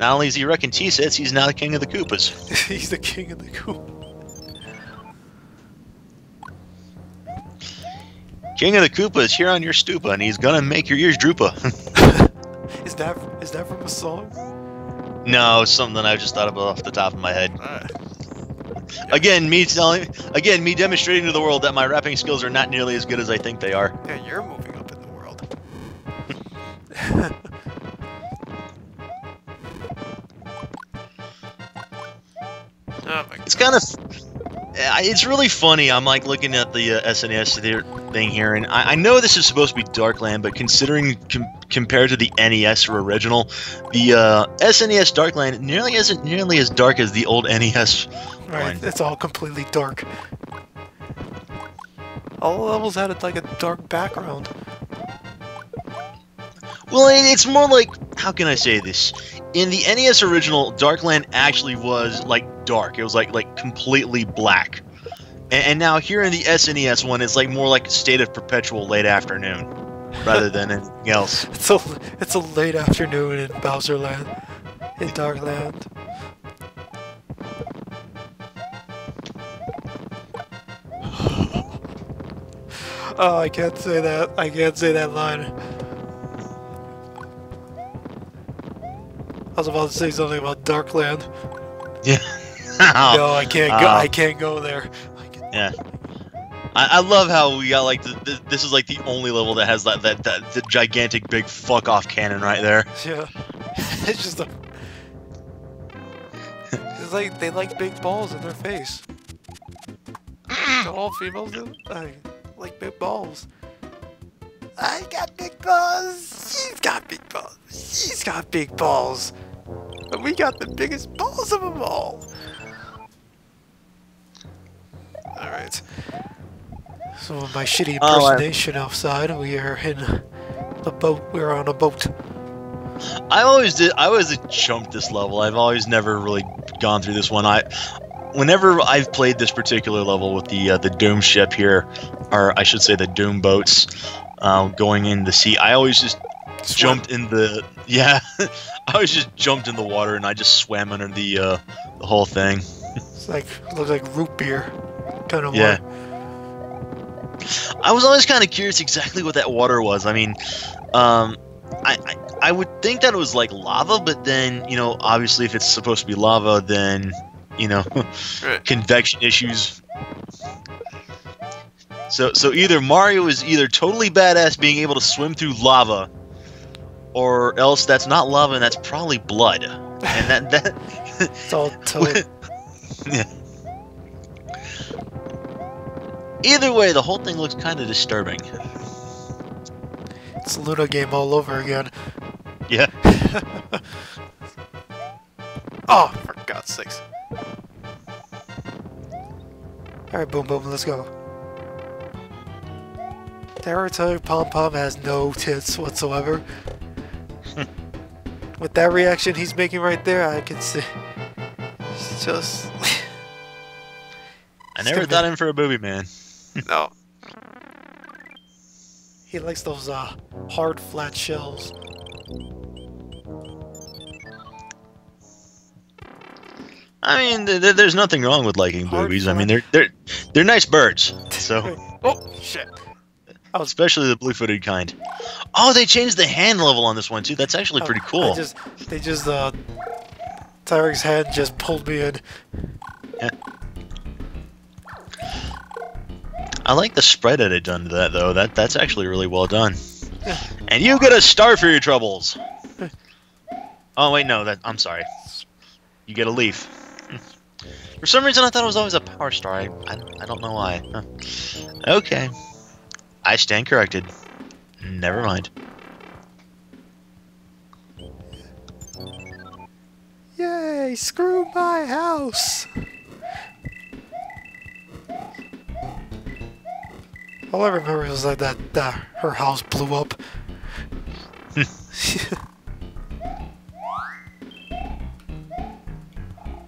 Not only is he wrecking T-sets, he's now the king of the Koopas. He's the king of the Koopa. King of the Koopa is here on your stupa, and he's gonna make your ears droopa. Is that from a song? No, it's something I just thought of off the top of my head. Yeah. Again, me demonstrating to the world that my rapping skills are not nearly as good as I think they are. Yeah, you're moving up in the world. Oh my God. It's kind of, it's really funny. I'm like looking at the SNES thing here, and I know this is supposed to be Darkland, but considering compared to the NES or original, the SNES Darkland isn't nearly as dark as the old NES Right, one. it's all completely dark. All the levels had like a dark background. Well, it's more like, how can I say this? In the NES original, Darkland actually was like dark. It was like completely black. And now here in the SNES one, it's like more like a state of perpetual late afternoon, rather than anything else. It's a late afternoon in Bowserland, in Darkland. Oh, I can't say that. I can't say that line. I was about to say something about Darkland. Yeah. No, I can't go. I can't go there. Yeah. I love how we got like this is like the only level that has the gigantic big fuck off cannon right there. Yeah. It's just a. It's like they like big balls in their face. All females do. I like big balls. I got big balls. She's got big balls. She's got big balls. But we got the biggest balls of them all. Alright. So my shitty impersonation outside, we are in the boat. We're on a boat. I always jumped this level. I've always never really gone through this one. Whenever I've played this particular level with the Doom ship here, or I should say the Doom boats, going in the sea, I always just jumped in the I always just jumped in the water and I just swam under the whole thing. It's like looks like root beer, kind of. Yeah. I was always kind of curious exactly what that water was. I mean, I would think that it was like lava, but then, you know, obviously if it's supposed to be lava, then, you know, convection issues. So either Mario is either totally badass being able to swim through lava, or else that's not lava and that's probably blood. And that It's all toad. yeah. Either way, the whole thing looks kind of disturbing. It's a Luna game all over again. Yeah. Oh, for God's sakes. Alright, boom, boom, let's go. Territory Pom Pom has no tits whatsoever. With that reaction he's making right there, I can see. It's just. I never thought him for a booby man. No. He likes those hard, flat shells. I mean, there's nothing wrong with liking boobies. I mean, they're nice birds. So. Oh shit! Especially the blue-footed kind. Oh, they changed the hand level on this one too. That's actually pretty cool. Tyrek's hand just pulled me in. Yeah. I like the spread that it done to that though. That's actually really well done. Yeah. And you get a star for your troubles. Oh wait, no. I'm sorry. You get a leaf. For some reason, I thought it was always a power star. I don't know why. Huh. Okay. I stand corrected. Never mind. Yay! Screw my house! All I remember was like that her house blew up.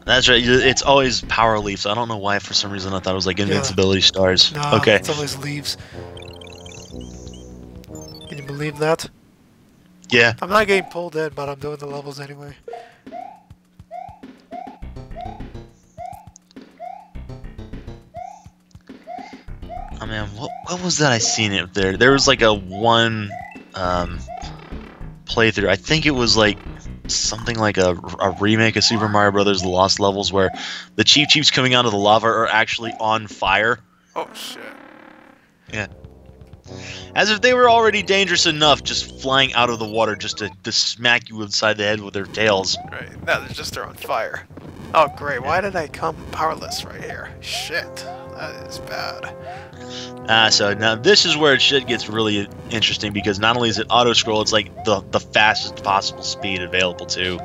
That's right. It's always power leaves. I don't know why. For some reason, I thought it was like invincibility stars. No, okay. It's always leaves. Can you believe that? Yeah. I'm not getting pulled in, but I'm doing the levels anyway. Oh man, what was that I seen it there? There was like a one playthrough. I think it was like something like a remake of Super Mario Brothers: The Lost Levels, where the Chiefs coming out of the lava are actually on fire. Oh shit. Yeah. As if they were already dangerous enough, just flying out of the water just to smack you inside the head with their tails. Right. Now they're on fire. Oh great. Why did I come powerless right here? Shit. That is bad. So now this is where shit gets really interesting, because not only is it auto-scroll, it's like the fastest possible speed available too.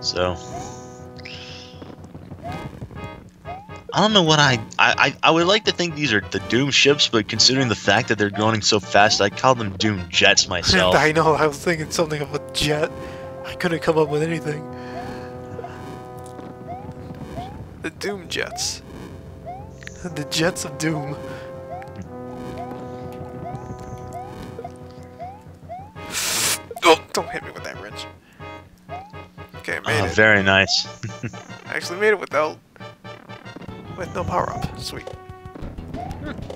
So I don't know what I would like to think these are the Doom ships, but considering the fact that they're going so fast, I call them Doom jets myself. I know, I was thinking something of a jet. I couldn't come up with anything. The Doom jets. The jets of Doom. Oh, don't hit me with that wrench. Okay, I made it. Very nice. I actually made it with no power up. Sweet.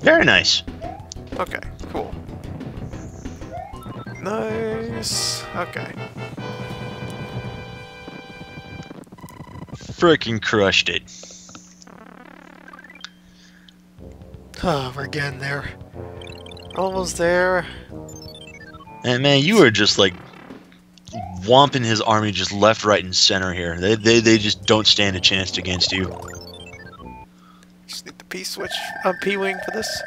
Very nice. Okay, cool. Nice. Okay. Frickin' crushed it. Oh, we're getting there. Almost there. And man, you are just like whomping his army just left, right, and center here. They just don't stand a chance against you. Just need the P switch, P-wing for this.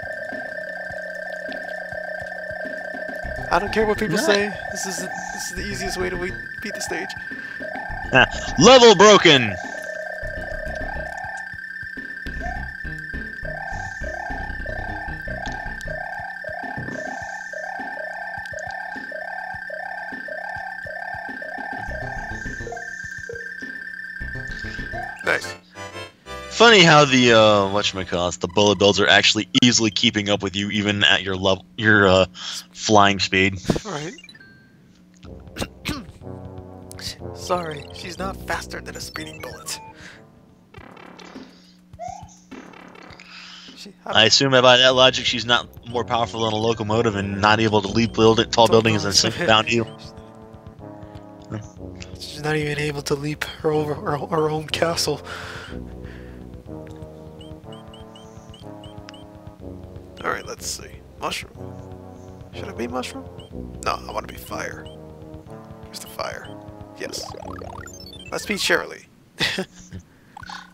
I don't care what people say. This is the easiest way to beat the stage. Level broken. Nice. Funny how the whatchamacallit, the bullet bills are actually easily keeping up with you even at your level, your flying speed. Right. Sorry, she's not faster than a speeding bullet. I assume that by that logic, she's not more powerful than a locomotive and not able to leap tall buildings and sink down you. She's not even able to leap over her own castle. Alright, let's see. Mushroom. Should it be mushroom? No, I want to be fire. Where's the fire? Yes. Let's be Shirley.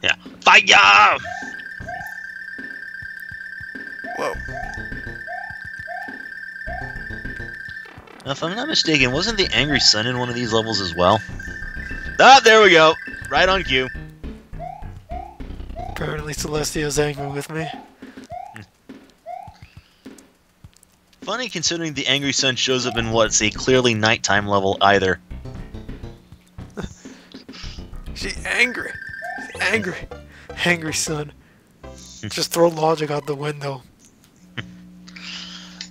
Yeah. Fire! Whoa. Now, if I'm not mistaken, wasn't the Angry Sun in one of these levels as well? Ah, there we go. Right on cue. Apparently Celestia's angry with me. Funny considering the Angry Sun shows up in what's a clearly nighttime level either. She's angry. She's angry. Angry Sun. Just throw logic out the window.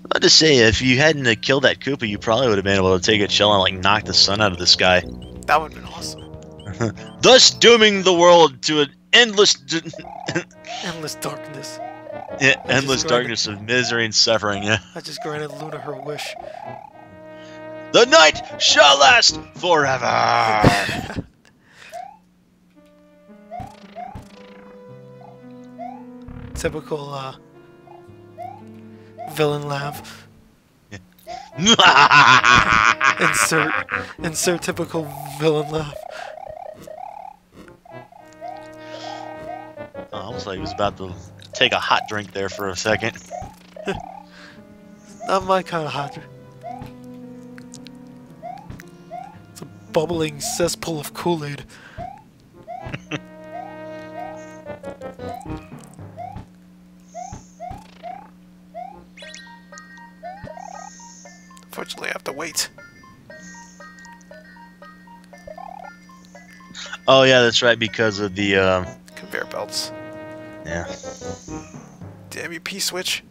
About to say, if you hadn't killed that Koopa, you probably would have been able to take a shell and like knock the sun out of the sky. That would have been awesome. Thus dooming the world to an endless Endless darkness. Yeah, endless darkness of misery and suffering, yeah. I just granted Luna her wish. The night shall last forever! Typical, villain laugh. Insert typical villain laugh. Oh, almost like he was about to take a hot drink there for a second. Not my kind of hot drink. It's a bubbling cesspool of Kool-Aid. Unfortunately, I have to wait. Oh yeah, that's right, because of the Conveyor belts. yeah. Damn you, P-switch.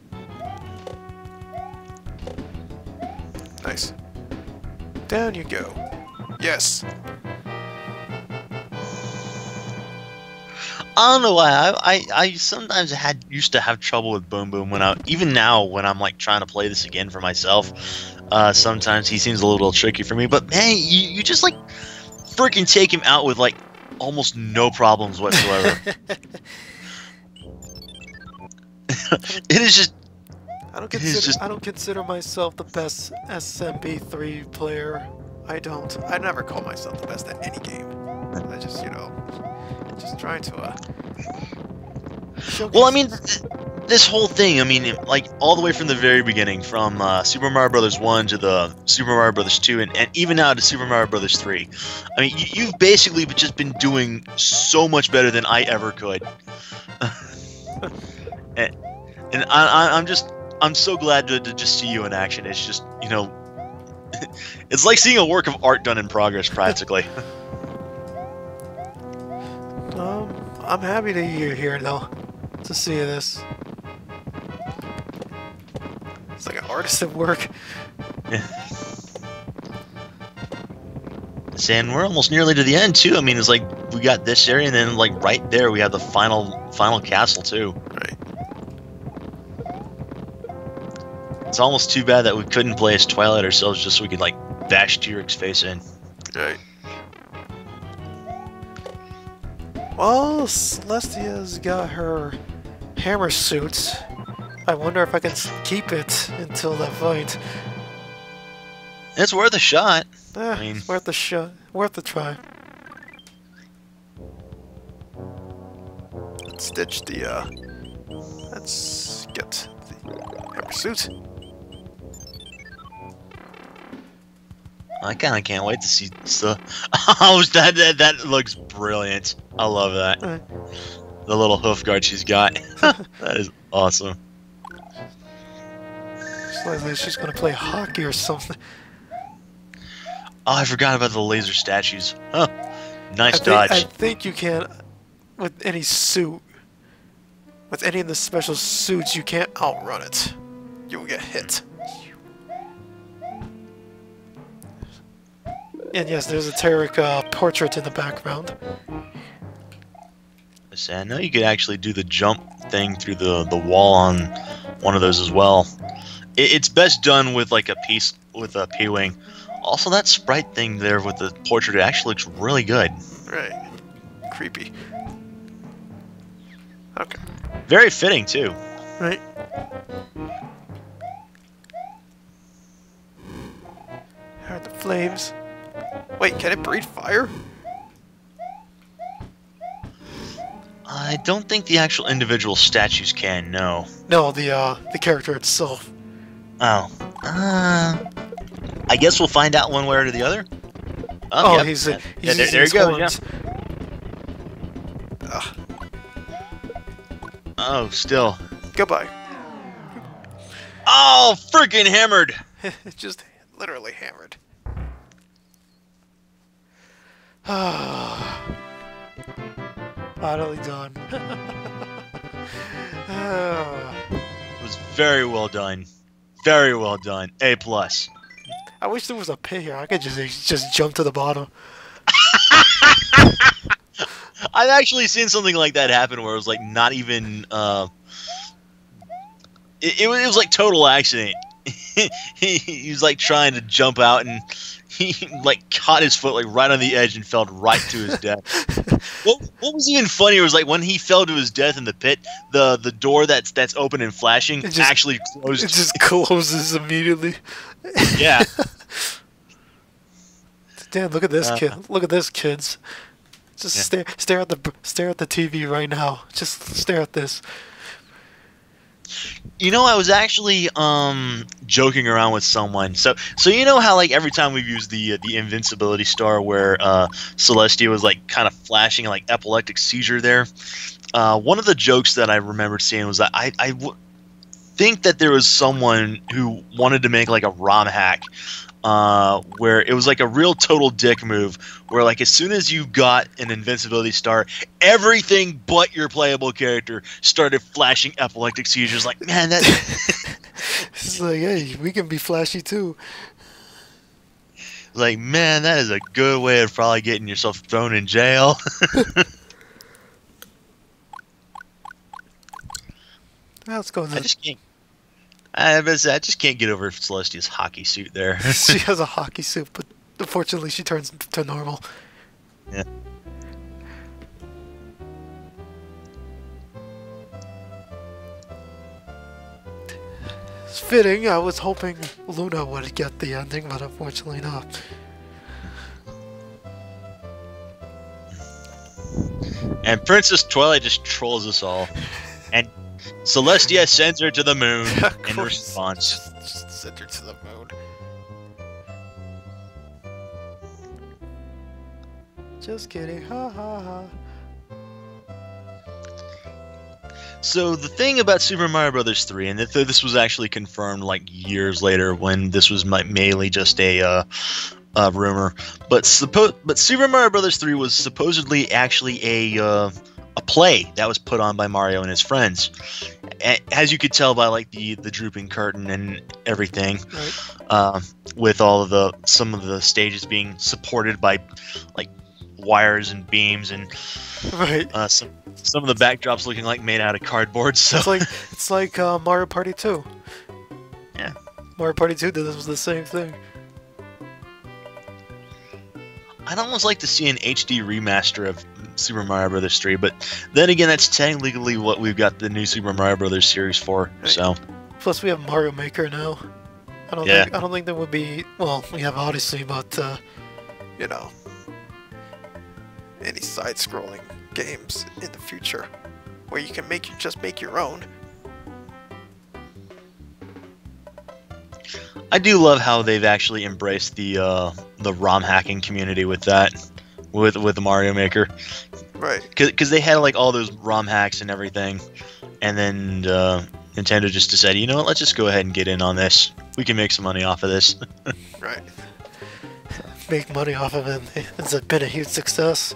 Nice. Down you go. Yes. I don't know why. I sometimes used to have trouble with Boom Boom even now when I'm like trying to play this again for myself. Sometimes he seems a little tricky for me. But man, you just like freaking take him out with like almost no problems whatsoever. It is just. I don't consider myself the best SMB3 player. I don't. I never call myself the best at any game. I just, you know, just trying to showcase. Well, I mean, this whole thing, I mean, like all the way from the very beginning, from Super Mario Brothers 1 to the Super Mario Brothers 2, and even now to Super Mario Brothers 3. I mean, you've basically just been doing so much better than I ever could. and I'm so glad to just see you in action. It's just, you know, it's like seeing a work of art done in progress, practically. I'm happy that you're here, though, to see this. It's like an artist at work. Yeah. And we're almost nearly to the end, too. I mean, it's like we got this area, and then like right there we have the final castle, too. Right. It's almost too bad that we couldn't play as Twilight ourselves just so we could like bash Tirek's face in. Right. Well, Celestia's got her hammer suit. I wonder if I can keep it until that fight. It's worth a shot. I mean, it's worth a shot. Worth a try. Let's stitch the, let's get the hammer suit. I kind of can't wait to see stuff. Oh, that looks brilliant. I love that. The little hoof guard she's got. That is awesome. It's like she's gonna play hockey or something. Oh, I forgot about the laser statues. Huh. Nice dodge. I think you can, with any suit, with any of the special suits, you can't outrun it. You will get hit. And yes, there's a Tirek portrait in the background. I know you could actually do the jump thing through the wall on one of those as well. It's best done with like a piece with a P-wing. Also, that sprite thing there with the portrait actually looks really good. Right. Creepy. Okay. Very fitting too. Right. Heard the flames. Wait, can it breathe fire? I don't think the actual individual statues can, no. No, the character itself. Oh. I guess we'll find out one way or the other. Oh, yep. he's there using you go. horns. Yeah. Oh, still. Goodbye. Oh, freaking hammered! Just literally hammered. Finally done. It was very well done. Very well done. A+. I wish there was a pit here. I could just jump to the bottom. I've actually seen something like that happen where it was like not even it was like total accident. he was like trying to jump out and he like caught his foot like right on the edge and fell right to his death. What was even funnier was like when he fell to his death in the pit, the door that's open and flashing actually closed. It just closes immediately. Yeah. Damn! Look at this kid. Look at this, kids. Just stare at the TV right now. Just stare at this. You know, I was actually joking around with someone. So you know how like every time we've used the invincibility star where Celestia was like kind of flashing like epileptic seizure there. One of the jokes that I remembered seeing was that I think that there was someone who wanted to make like a ROM hack where it was like a real total dick move where like as soon as you got an invincibility star, everything but your playable character started flashing epileptic seizures. Like, man, that it's like, hey, we can be flashy too. Like, man, that is a good way of probably getting yourself thrown in jail. Let's go. I just can't. I just can't get over Celestia's hockey suit there. She has a hockey suit, but unfortunately she turns to normal. Yeah. It's fitting. I was hoping Luna would get the ending, but unfortunately not. And Princess Twilight just trolls us all. And Celestia sends her to the moon in response. Just send her to the moon. Just kidding. Ha ha ha. So the thing about Super Mario Bros. 3, and this was actually confirmed like years later when this was mainly just a rumor, but Super Mario Bros. 3 was supposedly actually a play that was put on by Mario and his friends, as you could tell by like the drooping curtain and everything, Right. with all of some of the stages being supported by like wires and beams and Right. some of the backdrops looking like made out of cardboard. So It's like Mario Party 2. Yeah. Mario Party 2 did this was the same thing. I'd almost like to see an HD remaster of Super Mario Bros. 3, but then again, that's technically what we've got the new Super Mario Bros. Series for. Right. So Plus we have Mario Maker now. I don't think there would be, well, we have Odyssey, but you know, any side-scrolling games in the future where you can just make your own. I do love how they've actually embraced the ROM hacking community with that, with the Mario Maker, Right. because they had like all those ROM hacks and everything, and then Nintendo just decided, you know what, let's just go ahead and get in on this. We can make some money off of this. Right. Make money off of it. It's been a huge success.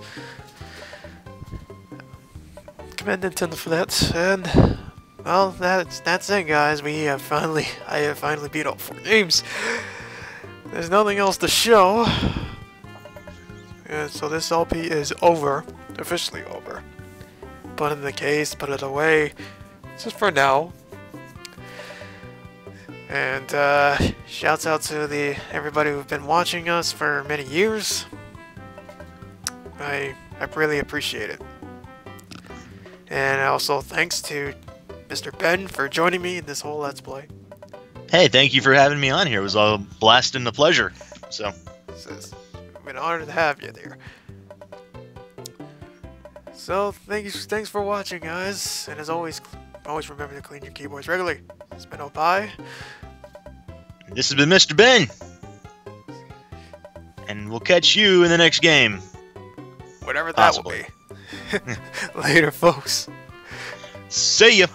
Commend Nintendo for that. And well, that's it, guys. I have finally beat all 4 games. There's nothing else to show. So this LP is over, officially over. Put it in the case, put it away, just for now. And shouts out to everybody who've been watching us for many years. I really appreciate it. And also thanks to Mr. Ben for joining me in this whole Let's Play. Hey, thank you for having me on here. It was a blast and a pleasure. So It's been an honor to have you there. So thanks for watching, guys. And as always remember to clean your keyboards regularly. It's been Opie. this has been Mr. Ben, and we'll catch you in the next game. Whatever that Possibly. will be. Later, folks. See ya.